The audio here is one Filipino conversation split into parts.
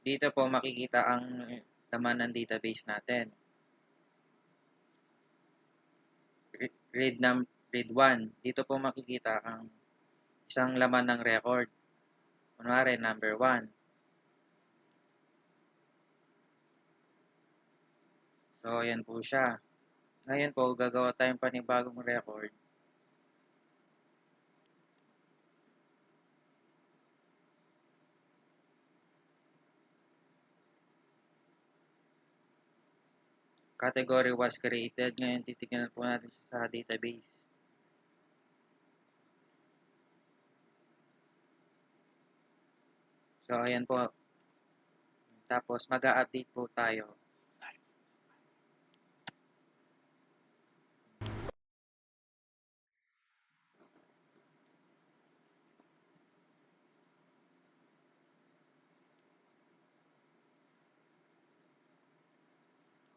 Dito po makikita ang laman ng database natin. Read 1. Dito po makikita ang isang laman ng record. Kunwari, number 1. So, ayan po siya. Ngayon po, gagawa tayong panibagong record. Category was created. Ngayon, titignan po natin siya sa database. So, ayan po. Tapos, mag-a-update po tayo.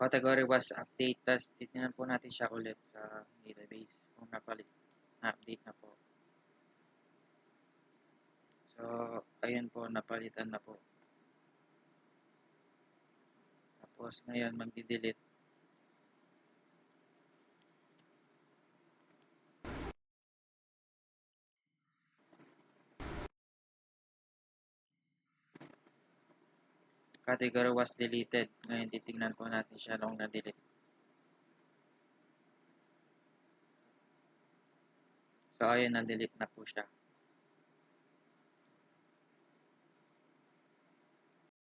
Category was update. Tapos, titignan po natin siya ulit sa database. Kung na-update na po. So, ayun po, napalitan na po. Tapos, ngayon, magdi-delete. Category was deleted. Ngayon, titignan po natin siya nung na-delete. So, ayun, na-delete na po siya.